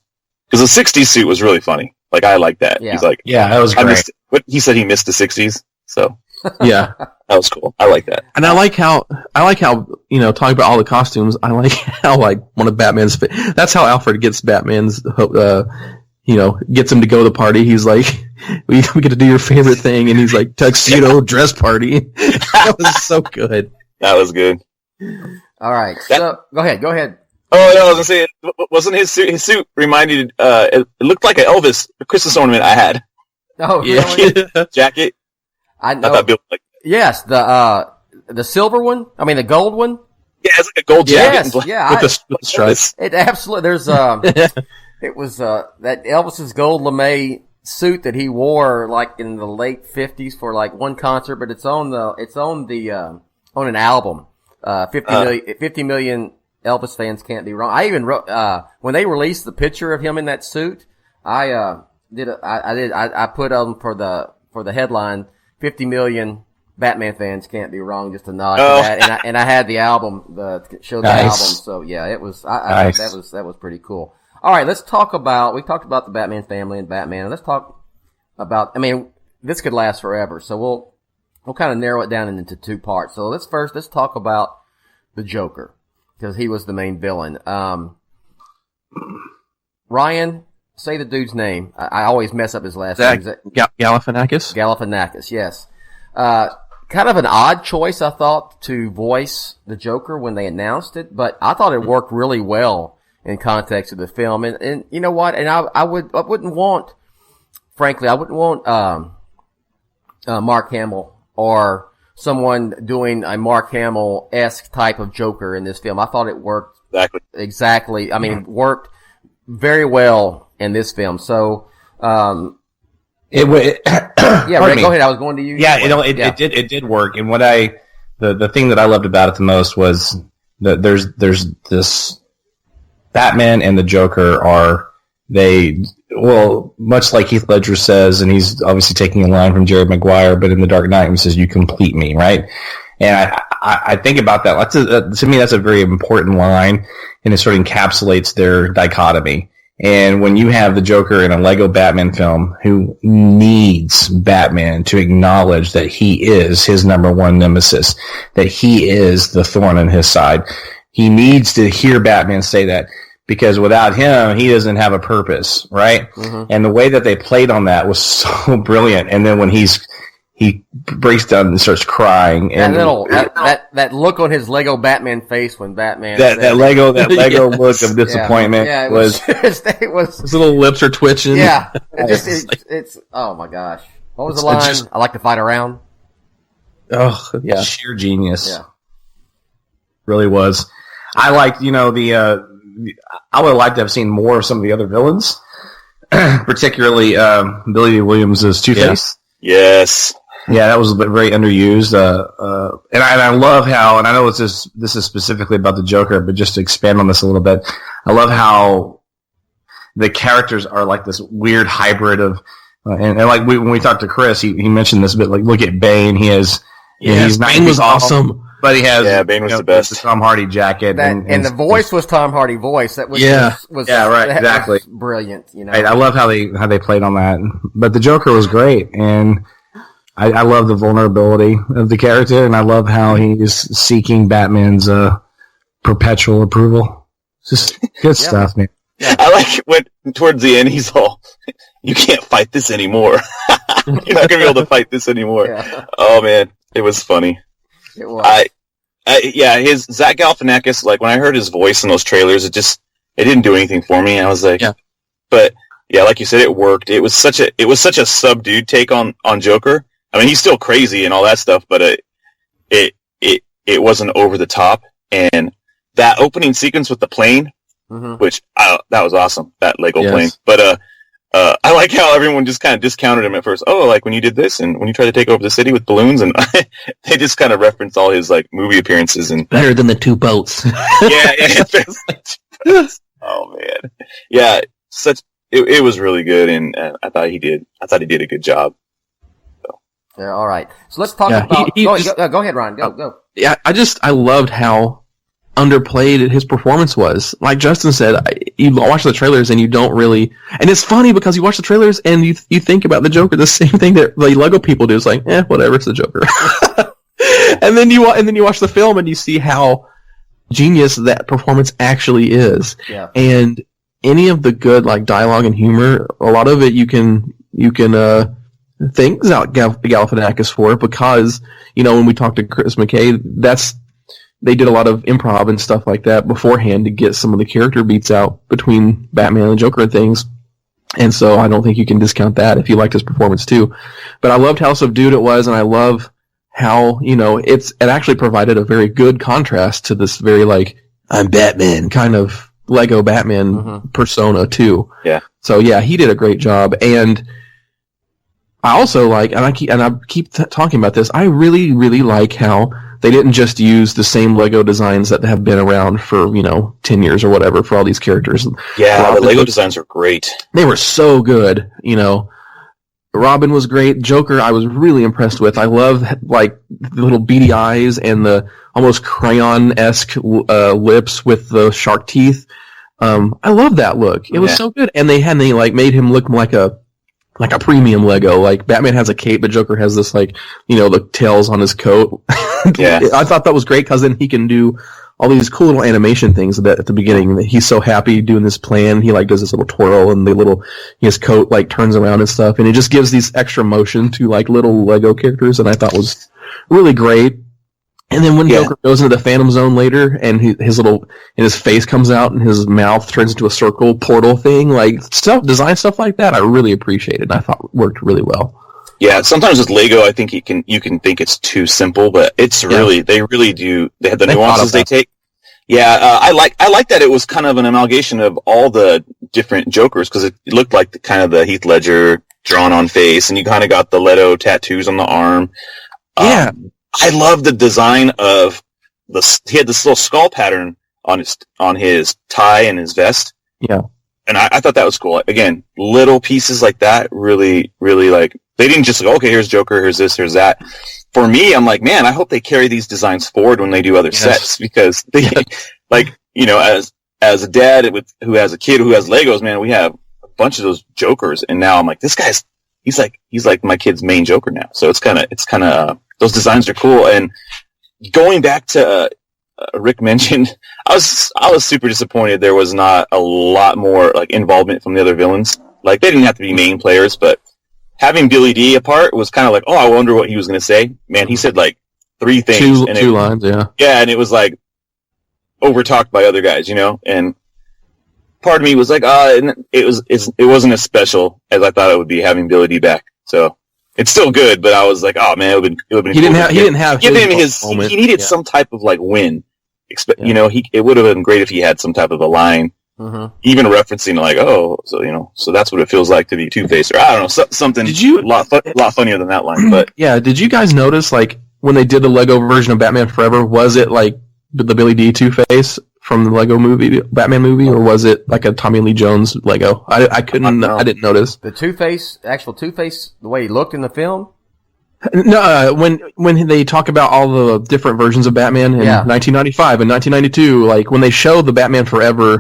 Because the 60s suit was really funny. Like, I like that. Yeah. He's like, that was great. He said he missed the 60s, so. Yeah. That was cool. I like that. And I like how, talking about all the costumes, I like how, one of Batman's, that's how Alfred gets Batman's, gets him to go to the party. He's like, we get to do your favorite thing, and he's like, tuxedo dress party. That was so good. That was good. All right. So, go ahead. Oh, no, I was gonna say, wasn't his suit reminded, it looked like an Elvis Christmas ornament I had. Oh, really? Jacket. I know. I thought Bill liked it. Yes, the silver one. I mean, the gold one. Yeah, it's like a gold jacket. Yes, with the stripes. It absolutely. There's it was that Elvis's gold lame suit that he wore like in the late 50s for like one concert, but it's on an album. 50 million Elvis fans can't be wrong. I even wrote when they released the picture of him in that suit. I put on for the headline 50 million Batman fans can't be wrong, just a nod to that. And I had the album, showed the album. So yeah, it was, I thought that was pretty cool. All right, we talked about the Batman family and Batman. Let's talk about, this could last forever. So we'll kind of narrow it down into two parts. So let's talk about the Joker, because he was the main villain. Ryan, say the dude's name. I always mess up his last name. Galifianakis? Galifianakis, yes. kind of an odd choice, I thought, to voice the Joker when they announced it, but I thought it worked really well in context of the film. And you know what? And I wouldn't want, frankly, Mark Hamill or someone doing a Mark Hamill-esque type of Joker in this film. I thought it worked exactly. I mean, worked very well in this film. So, yeah, Rick, go ahead. I was going to you. Yeah, it did work. And what the thing that I loved about it the most was that there's this Batman and the Joker much like Heath Ledger says, and he's obviously taking a line from Jerry Maguire, but in The Dark Knight he says, "You complete me," right? And I think about that. To me, that's a very important line, and it sort of encapsulates their dichotomy. And when you have the Joker in a Lego Batman film who needs Batman to acknowledge that he is his number one nemesis, that he is the thorn in his side, he needs to hear Batman say that. Because without him, he doesn't have a purpose, right? Mm-hmm. And the way that they played on that was so brilliant. And then when he breaks down and starts crying, and that look on his Lego Batman face when Batman that Lego look of disappointment was his little lips are twitching. Yeah, it's oh my gosh, what was the line? I like to fight around. Oh yeah, sheer genius. Yeah, really was. I liked I would have liked to have seen more of some of the other villains, particularly Billy Dee Williams' Two-Face. Yeah. Yes. Yeah, that was very underused. And I love how, and I know this is specifically about the Joker, but just to expand on this a little bit, I love how the characters are like this weird hybrid of, and like when we talked to Chris, he mentioned this, but like look at Bane. He has, Bane was awesome. But he has, Bane was the best. The Tom Hardy jacket, and the voice was Tom Hardy voice. That was exactly was brilliant. I love how they played on that. But the Joker was great, and I love the vulnerability of the character, and I love how he is seeking Batman's perpetual approval. Just good stuff, man. Yeah. I like when towards the end he's all, "You can't fight this anymore. You're not gonna be able to fight this anymore." Yeah. Oh man, it was funny. It was. His Zach Galifianakis, like when I heard his voice in those trailers, it didn't do anything for me. I was like, but yeah, like you said, it worked. It was such a subdued take on Joker. I mean, he's still crazy and all that stuff, but it wasn't over the top. And that opening sequence with the plane, which that was awesome, that Lego plane. But I like how everyone just kind of discounted him at first. Oh, like when you did this and when you tried to take over the city with balloons, and they just kind of referenced all his like movie appearances and better than the two boats. Oh man, yeah, it was really good, and I thought he did a good job. So. Yeah, all right. So let's talk about. Go ahead, Ryan. Go. Yeah, I loved how underplayed his performance was. Like Justin said, you watch the trailers and you don't really, and it's funny because you watch the trailers and you think about the Joker the same thing that the Lego people do. It's like, whatever, it's the Joker. and then you watch the film and you see how genius that performance actually is. Yeah. And any of the good like dialogue and humor, a lot of it you can thank Galifianakis for, because when we talked to Chris McKay, they did a lot of improv and stuff like that beforehand to get some of the character beats out between Batman and Joker and things. And so I don't think you can discount that if you liked his performance too. But I loved how subdued it was, and I love how, it actually provided a very good contrast to this very like, I'm Batman kind of Lego Batman persona too. Yeah. So yeah, he did a great job. And I also like, and I keep talking about this, I really, really like how they didn't just use the same Lego designs that have been around for, 10 years or whatever for all these characters. Yeah, the Lego designs are great. They were so good, Robin was great. Joker, I was really impressed with. I love, like, the little beady eyes and the almost crayon-esque lips with the shark teeth. I love that look. It was so good. And they made him look like a premium Lego. Like, Batman has a cape, but Joker has this, like, the tails on his coat. Yeah. I thought that was great, because then he can do all these cool little animation things at the beginning. He's so happy doing this plan. He, like, does this little twirl, and his coat, like, turns around and stuff. And it just gives these extra motion to, like, little Lego characters, and I thought was really great. And then when Joker goes into the Phantom Zone later, and his face comes out, and his mouth turns into a circle portal thing, like design stuff like that, I really appreciated. And I thought worked really well. Yeah, sometimes with Lego, I think you can think it's too simple, but it's really they really do. They have the nuances they take. Yeah, I like that it was kind of an amalgamation of all the different Jokers, because it looked like kind of the Heath Ledger drawn on face, and you kind of got the Leto tattoos on the arm. Yeah. I love the design of he had this little skull pattern on his tie and his vest. Yeah. And I thought that was cool. Again, little pieces like that really, really like, they didn't just go, okay, here's Joker, here's this, here's that. For me, I'm like, man, I hope they carry these designs forward when they do other sets, because they, like, you know, as a dad who has a kid who has Legos, man, we have a bunch of those Jokers, and now I'm like, this guy's, he's like my kid's main Joker now. So it's kind of, those designs are cool. And going back to Rick mentioned, I was super disappointed there was not a lot more like involvement from the other villains. Like, they didn't have to be main players, but having Billy D apart was kind of like, oh, I wonder what he was going to say. Man, he said like 3 things. Two lines, yeah. Yeah, and it was like over-talked by other guys, you know? And part of me was like, it wasn't as special as I thought it would be having Billy D back. So it's still good, but I was like, oh man, it would have been. He didn't have his moment. He needed some type of like win. You know, it would have been great if he had some type of a line, even referencing like, oh, so you know, so that's what it feels like to be Two-Face, or I don't know, something. A lot funnier than that line? But yeah, did you guys notice like when they did the Lego version of Batman Forever, was it like the Billy D Two-Face from the Lego movie, Batman movie, or was it like a Tommy Lee Jones Lego? I didn't notice. The actual Two-Face, the way he looked in the film? No, when they talk about all the different versions of Batman in 1995 and 1992, like when they show the Batman Forever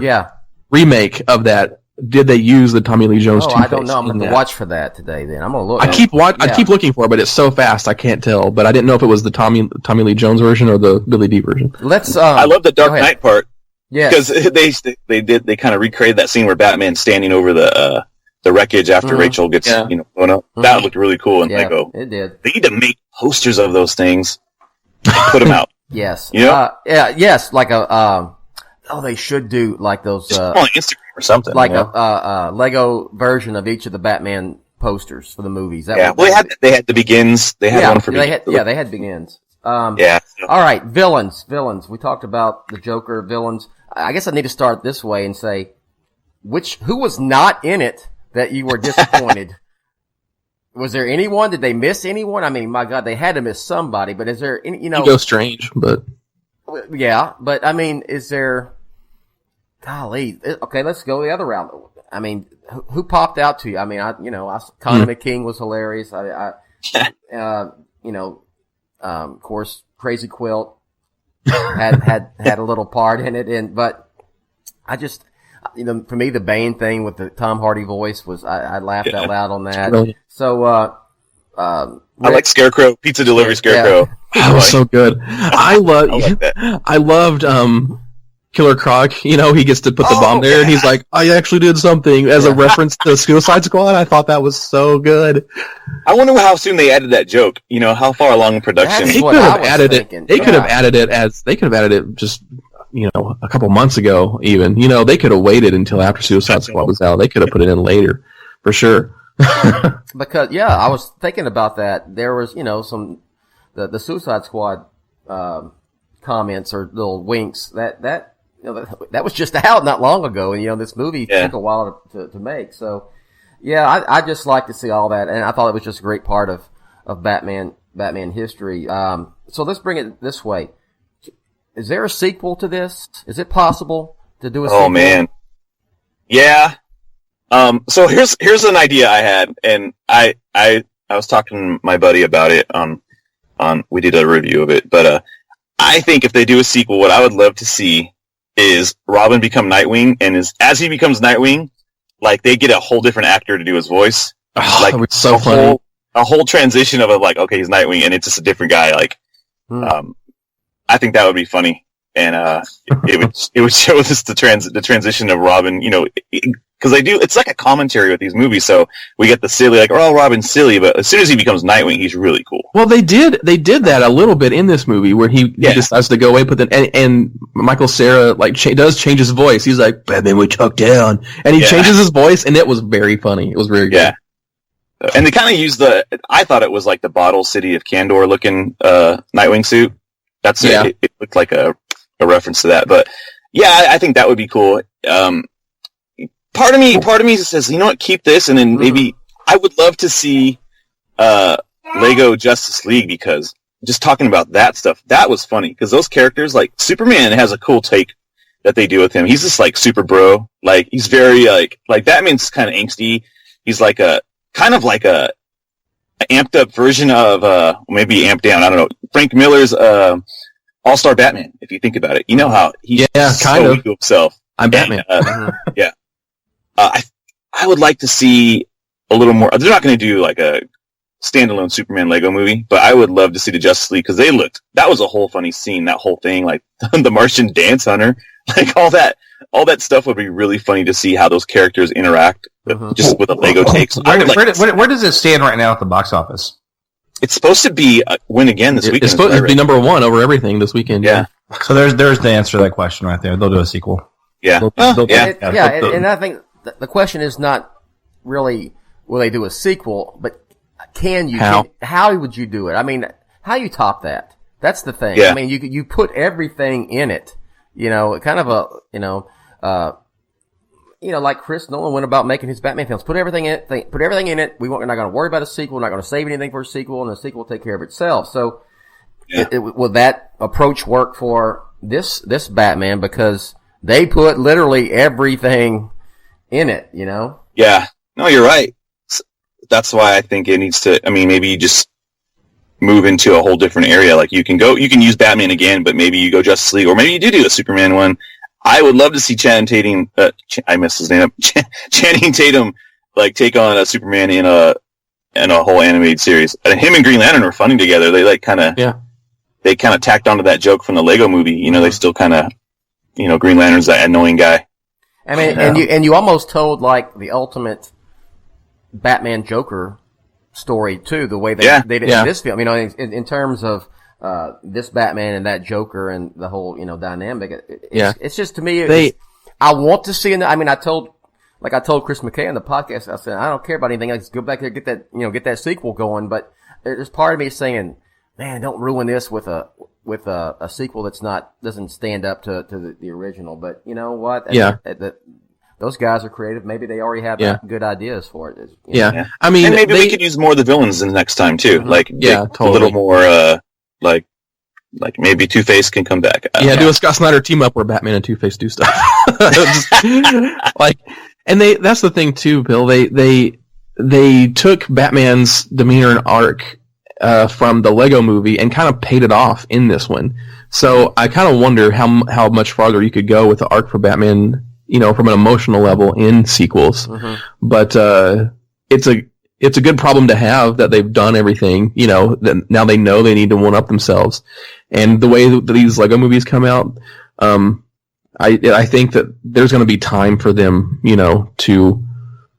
remake of that, did they use the Tommy Lee Jones Two-Face? I don't know. I'm going to watch for that today then. I'm going to look. I keep looking for it, but it's so fast I can't tell. But I didn't know if it was the Tommy Lee Jones version or the Billy D version. I love the Dark Knight part. Yeah. Because they kind of recreated that scene where Batman's standing over the wreckage after Rachel gets, blown up. That looked really cool, and it did. They need to make posters of those things and put them out. Yes. You know? Yes, like they should do like those, just on Instagram or something. Like a Lego version of each of the Batman posters for the movies. They had the Begins. They had one for Begins. They had Begins. All right, villains. We talked about the Joker villains. I guess I need to start this way and say, who was not in it that you were disappointed? Was there anyone? Did they miss anyone? I mean, my God, they had to miss somebody. But is there any? You know, Hugo Strange, but yeah. But I mean, is there? Golly, okay, let's go the other round. I mean, who popped out to you? I mean, Connie McKing was hilarious. Of course, Crazy Quilt had a little part in it, but I just, for me, the Bane thing with the Tom Hardy voice was, I laughed out loud on that. Brilliant. So, I like Scarecrow, pizza delivery Scarecrow. Yeah. That was so good. I loved, Killer Croc. He gets to put the bomb there, and he's like, I actually did something as a reference to Suicide Squad. I thought that was so good. I wonder how soon they added that joke. How far along in production they could have added it. They could have added it just a couple months ago. Even they could have waited until after Suicide Squad was out. They could have put it in later, for sure. Because I was thinking about that. There was some the Suicide Squad comments or little winks that was just out not long ago, and this movie took a while to make. So, I just like to see all that, and I thought it was just a great part of Batman history. So let's bring it this way: is there a sequel to this? Is it possible to do a sequel? Oh man, yeah. So here's an idea I had, and I was talking to my buddy about it on we did a review of it, but I think if they do a sequel, what I would love to see is Robin become Nightwing, and as he becomes Nightwing, like they get a whole different actor to do his voice. That would be so funny. A whole transition of like, okay, he's Nightwing, and it's just a different guy. Like, I think that would be funny, and it would show us the transition of Robin. because they do. It's like a commentary with these movies. So we get the silly, like, oh, Robin's silly, but as soon as he becomes Nightwing, he's really cool. Well, they did that a little bit in this movie where he decides to go away, but then and Michael Cera like does change his voice. He's like, Batman would chuck down, and he changes his voice, and it was very funny. It was very good. Yeah. And they kind of used I thought it was like the Bottle City of Kandor looking Nightwing suit. That's it. It looked like a reference to that. But yeah, I think that would be cool. Part of me says, you know what, keep this, and then maybe I would love to see Lego Justice League, because just talking about that stuff, that was funny, because those characters, like Superman has a cool take that they do with him. He's just like super bro. Like he's very like Batman's kind of angsty. He's like a kind of like a amped up version of maybe amped down, I don't know, Frank Miller's All-Star Batman, if you think about it. You know how he's kind of into himself. I'm Batman. Yeah. I would like to see a little more. They're not going to do like a standalone Superman Lego movie, but I would love to see the Justice League, because that was a whole funny scene, that whole thing, like the Martian Dance Hunter, like all that stuff would be really funny to see how those characters interact just with a Lego take. So where does it stand right now at the box office? It's supposed to be win again this weekend. It's supposed to be number 1 over everything this weekend. Yeah. So there's the answer to that question right there. They'll do a sequel. Yeah. And I think the question is not really will they do a sequel, but how would you do it? I mean, how you top that? That's the thing. Yeah. I mean, you put everything in it. Kind of like Chris Nolan went about making his Batman films. Put everything in it. We're not going to worry about a sequel. We're not going to save anything for a sequel, and the sequel will take care of itself. So, will that approach work for this Batman? Because they put literally everything in it. Yeah. No, you're right. That's why I think it needs to. I mean, maybe you just move into a whole different area. Like you can use Batman again, but maybe you go Justice League, or maybe you do a Superman one. I would love to see Channing Tatum, I messed his name up, Channing Tatum, like take on a Superman in a whole animated series. And him and Green Lantern are funny together. They they kind of tacked onto that joke from the Lego movie. They still kind of, Green Lantern's that annoying guy. I mean, and you almost told like the ultimate Batman Joker story too, the way they did in this film. In terms of this Batman and that Joker and the whole dynamic. It's just, to me, I want to see. I told Chris McKay on the podcast, I said I don't care about anything. I just go back there, get that sequel going. But there's part of me saying, man, don't ruin this with a sequel doesn't stand up to the original. But you know what? Those guys are creative. Maybe they already have good ideas for it. I mean, and maybe we could use more of the villains in the next time too. Totally. A little more. Like maybe Two-Face can come back. Do a Scott Snyder team up where Batman and Two-Face do stuff. That's the thing too, Bill. They took Batman's demeanor and arc from the Lego movie and kind of paid it off in this one. So I kind of wonder how much farther you could go with the arc for Batman, from an emotional level in sequels. But it's a good problem to have that they've done everything, that now they know they need to one up themselves. And the way that these Lego movies come out, I think that there's going to be time for them, to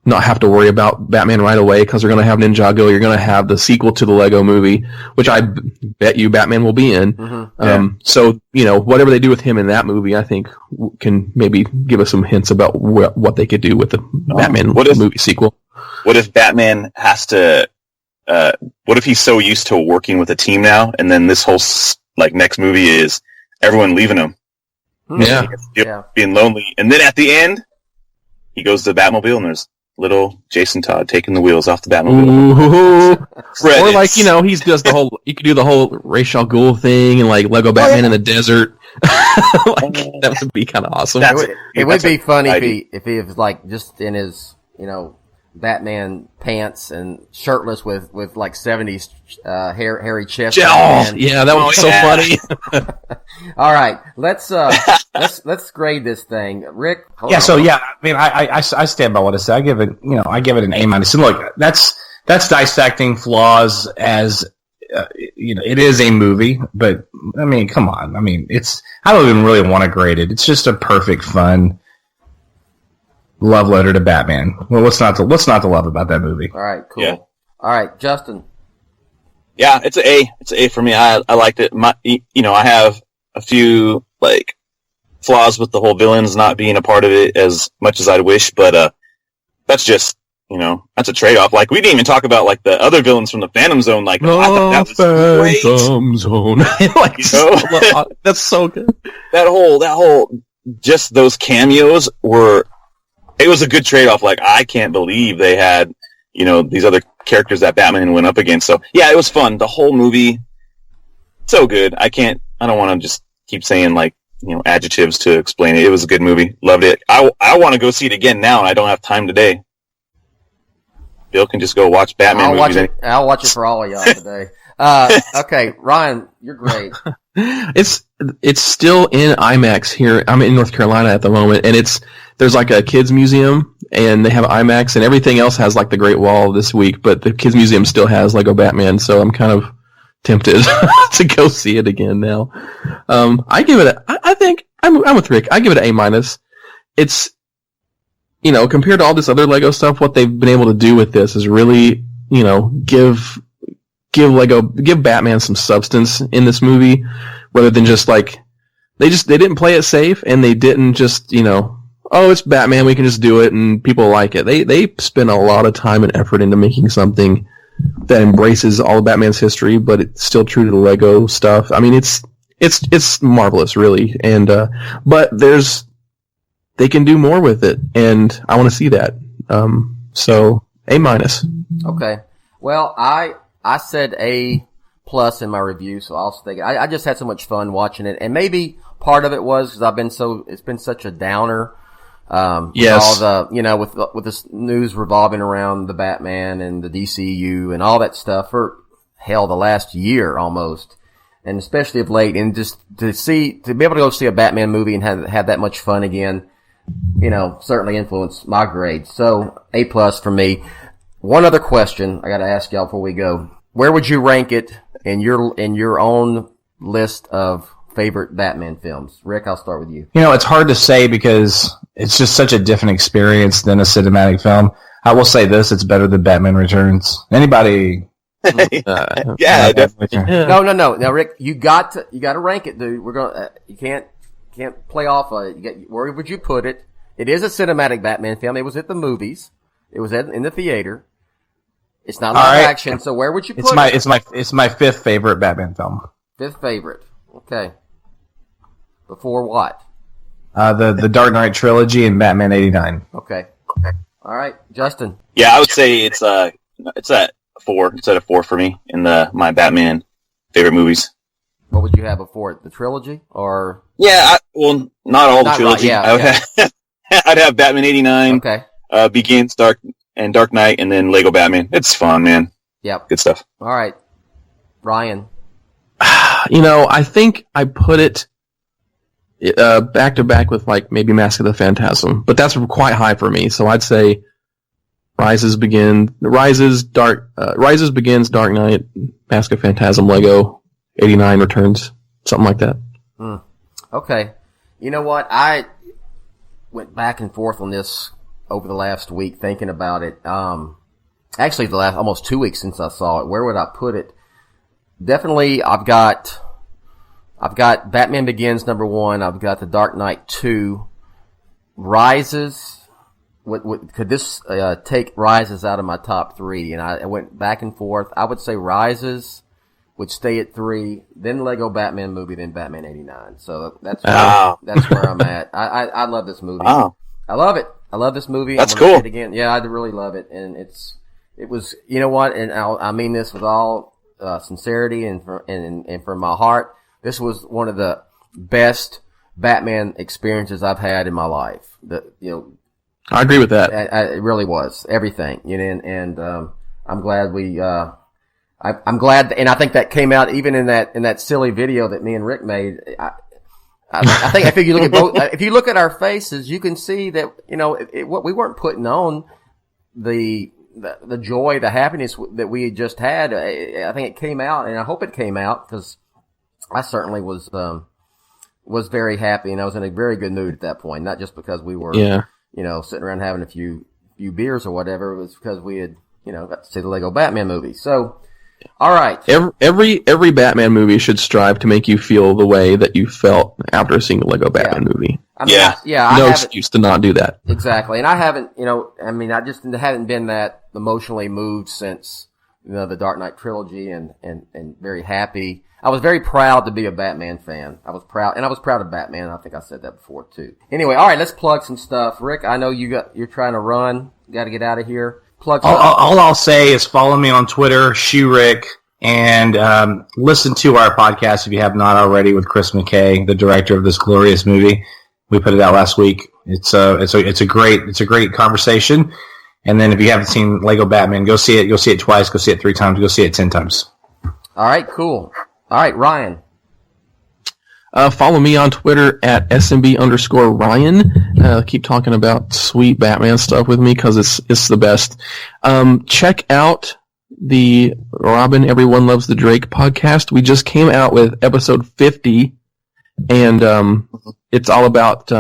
not have to worry about Batman right away, because they're going to have Ninjago. You're going to have the sequel to the Lego movie, which I bet you Batman will be in. So, whatever they do with him in that movie, I think can maybe give us some hints about what they could do with the Batman movie sequel. What if Batman has to, what if he's so used to working with a team now, and then this whole, next movie is everyone leaving him? Being lonely. And then at the end, he goes to the Batmobile, and there's little Jason Todd taking the wheels off the Batmobile. Or he does you could do the whole Ra's al Ghul thing, and Lego Batman in the desert. That would be kind of awesome. It would be funny if he was just in his, Batman pants and shirtless with 70s hairy chest. That would be so funny. All right, let's grade this thing, Rick. I stand by what I said. I give it an A-. And look, that's dissecting flaws as it is a movie, but come on. I don't even really want to grade it. It's just a perfect fun love letter to Batman. Well, what's not to love about that movie? All right, cool. Yeah. All right, Justin. Yeah, it's an A. It's an A for me. I liked it. I have a few like flaws with the whole villains not being a part of it as much as I'd wish, but that's just that's a trade-off. Like, we didn't even talk about like the other villains from the Phantom Zone. Like, I thought that was great. Phantom Zone. That's so good. That whole just those cameos it was a good trade-off. Like, I can't believe they had these other characters that Batman went up against. So yeah, it was fun. The whole movie, so good. I don't want to just keep saying like adjectives to explain it. It was a good movie. Loved it. I want to go see it again now, and I don't have time today. Bill can just go watch Batman movies. I'll watch it for all of y'all today. Okay, Ryan, you're great. It's still in IMAX here. I'm in North Carolina at the moment, and there's like a kids museum, and they have IMAX, and everything else has like the Great Wall this week, but the kids museum still has Lego Batman, so I'm kind of tempted to go see it again now. I give it I think I'm with Rick. I give it an A-. It's compared to all this other Lego stuff, what they've been able to do with this is really give Batman some substance in this movie, rather than just like they didn't play it safe, and they didn't just it's Batman, we can just do it and people like it. They spent a lot of time and effort into making something that embraces all of Batman's history, but it's still true to the Lego stuff. I mean, it's marvelous, really, and but they can do more with it, and I want to see that. So A-. Okay. Well, I said A+ in my review, so I'll stay. I just had so much fun watching it, and maybe part of it was because it's been such a downer. Yes. All the with this news revolving around the Batman and the DCU and all that stuff for the last year almost, and especially of late, and just to be able to go see a Batman movie and have that much fun again, certainly influenced my grade. So A+ for me. One other question I got to ask y'all before we go: where would you rank it in your own list of favorite Batman films? Rick, I'll start with you. It's hard to say because it's just such a different experience than a cinematic film. I will say this: it's better than Batman Returns. Anybody? Yeah, definitely. No. Now, Rick, you got to rank it, dude. We're gonna you can't play off. Where would you put it? It is a cinematic Batman film. It was at the movies. It was in the theater. It's not live action. So where would you put it? It's my fifth favorite Batman film. Fifth favorite. Okay. Before what? The Dark Knight trilogy and Batman '89. Okay. All right, Justin. Yeah, I would say it's at 4. It's at a 4 for me in my Batman favorite movies. What would you have before it? The trilogy or? Yeah, not all the trilogy. Right, yeah. I'd have Batman '89. Okay. Begins, Dark Knight, and then Lego Batman. It's fun, man. Yep. Good stuff. All right, Ryan. I think I put it back to back with like maybe Mask of the Phantasm, but that's quite high for me. So I'd say Rises Begins, Dark Knight, Mask of Phantasm, Lego, '89 Returns, something like that. Okay. You know what? I went back and forth on this over the last week thinking about it. Actually, the last almost 2 weeks since I saw it. Where would I put it? Definitely, I've got Batman Begins #1. I've got The Dark Knight 2. Rises. Could this take Rises out of my top 3? And I went back and forth. I would say Rises would stay at 3, then Lego Batman movie, then Batman '89. So that's where I'm at. I love this movie. Wow. I love it. I love this movie. That's I'm gonna cool. say it again. Yeah, I really love it, and it was. You know what? And I mean this with all sincerity and from my heart. This was one of the best Batman experiences I've had in my life. I agree with that. It really was everything. And I'm glad I'm glad, and I think that came out even in that silly video that me and Rick made. I think if you look at if you look at our faces, you can see that what we weren't putting on the joy, the happiness that we had just had. I think it came out, and I hope it came out because I certainly was very happy, and I was in a very good mood at that point. Not just because we were sitting around having a few beers or whatever, it was because we had, got to see the Lego Batman movie. So, all right. Every Batman movie should strive to make you feel the way that you felt after seeing the Lego Batman movie. I mean, no excuse to not do that. Exactly. And I haven't, I just haven't been that emotionally moved since, the Dark Knight trilogy and very happy. I was very proud to be a Batman fan. I was proud of Batman. I think I said that before too. Anyway, all right, let's plug some stuff. Rick, I know you're trying to run. Got to get out of here. Plug stuff. All I'll say is follow me on Twitter, Shew Rick, and listen to our podcast if you have not already with Chris McKay, the director of this glorious movie. We put it out last week. It's a great conversation. And then if you haven't seen Lego Batman, go see it. Go see it twice. Go see it 3 times. Go see it 10 times. All right, cool. All right, Ryan. Follow me on Twitter at SMB_Ryan. Keep talking about sweet Batman stuff with me because it's the best. Check out the Robin Everyone Loves the Drake podcast. We just came out with episode 50, and it's all about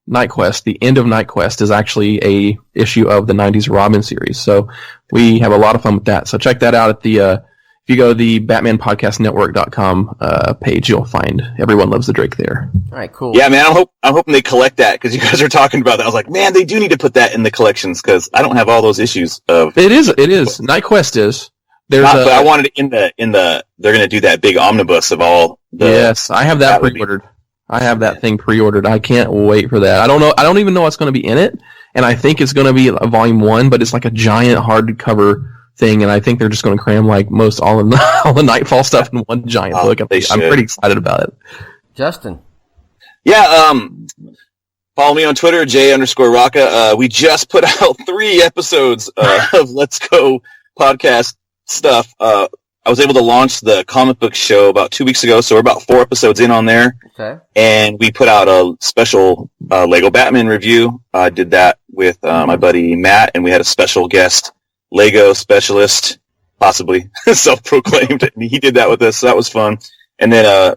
Night Quest. The end of Night Quest is actually a issue of the 90s Robin series. So we have a lot of fun with that. So check that out at the if you go to the BatmanPodcastNetwork.com page, you'll find Everyone Loves the Drake there. All right, cool. Yeah, man, I'm hoping they collect that because you guys are talking about that. I was like, man, they do need to put that in the collections because I don't have all those issues of. It is. Night Quest is. But I wanted it in the. They're going to do that big omnibus of all. Yes, I have that pre-ordered. I have that thing pre-ordered. I can't wait for that. I don't even know what's going to be in it, and I think it's going to be a volume 1, but it's like a giant hardcover thing, and I think they're just going to cram like all the Nightfall stuff in one giant book. I'm pretty excited about it. Justin. Yeah, follow me on Twitter, J_Rocka. We just put out 3 episodes of Let's Go podcast stuff. I was able to launch the comic book show about 2 weeks ago, so we're about 4 episodes in on there. Okay. And we put out a special Lego Batman review. I did that with my buddy Matt, and we had a special guest, Lego specialist, possibly self-proclaimed. He did that with us, so that was fun. And then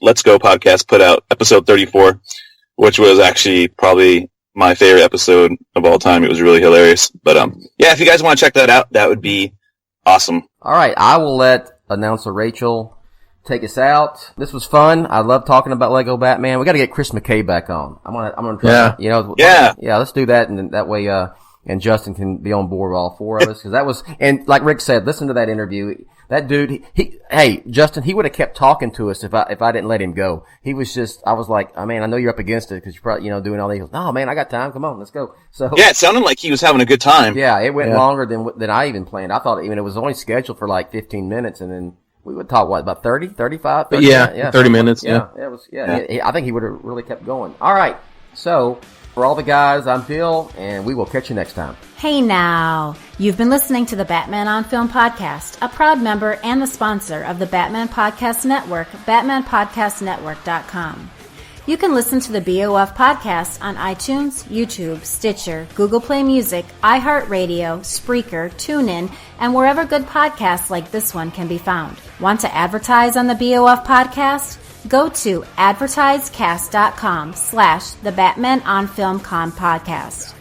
Let's Go podcast put out episode 34, which was actually probably my favorite episode of all time. It was really hilarious. But yeah, if you guys want to check that out, that would be awesome. All right, I will let announcer Rachel take us out. This was fun. I love talking about Lego Batman. We got to get Chris McKay back on. I'm gonna try. Yeah. Yeah. Let's do that, and then that way, and Justin can be on board with all 4 of us because that was. And like Rick said, listen to that interview. That dude, hey, Justin, he would have kept talking to us if I didn't let him go. He was just, I was like, I know you're up against it because you're probably, doing all these. He goes, no, man, I got time. Come on, let's go. So yeah, it sounded like he was having a good time. Yeah, it went longer than I even planned. I thought it was only scheduled for like 15 minutes, and then we would talk about 30, 35? 30 30 minutes. Yeah, it was. Yeah. I think he would have really kept going. All right, so for all the guys, I'm Bill, and we will catch you next time. Hey now! You've been listening to the Batman on Film podcast, a proud member and the sponsor of the Batman Podcast Network, BatmanPodcastNetwork.com. You can listen to the BOF podcast on iTunes, YouTube, Stitcher, Google Play Music, iHeartRadio, Spreaker, TuneIn, and wherever good podcasts like this one can be found. Want to advertise on the BOF podcast? Go to advertisecast.com/the Batman on Film Con podcast.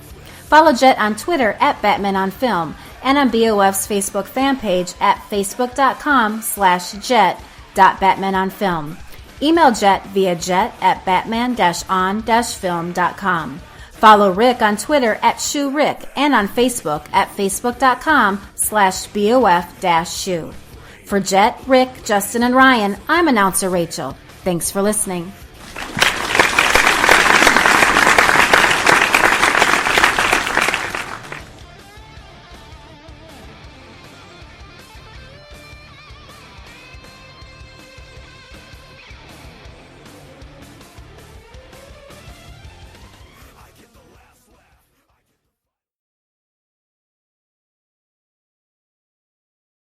Follow Jett on Twitter at Batman on Film and on BOF's Facebook fan page at facebook.com/Jett.BatmanOnFilm. Email Jett via Jett@batman-on-film.com. Follow Rick on Twitter at ShewRick and on Facebook at facebook.com/BOF-Shew. For Jett, Rick, Justin, and Ryan, I'm announcer Rachel. Thanks for listening.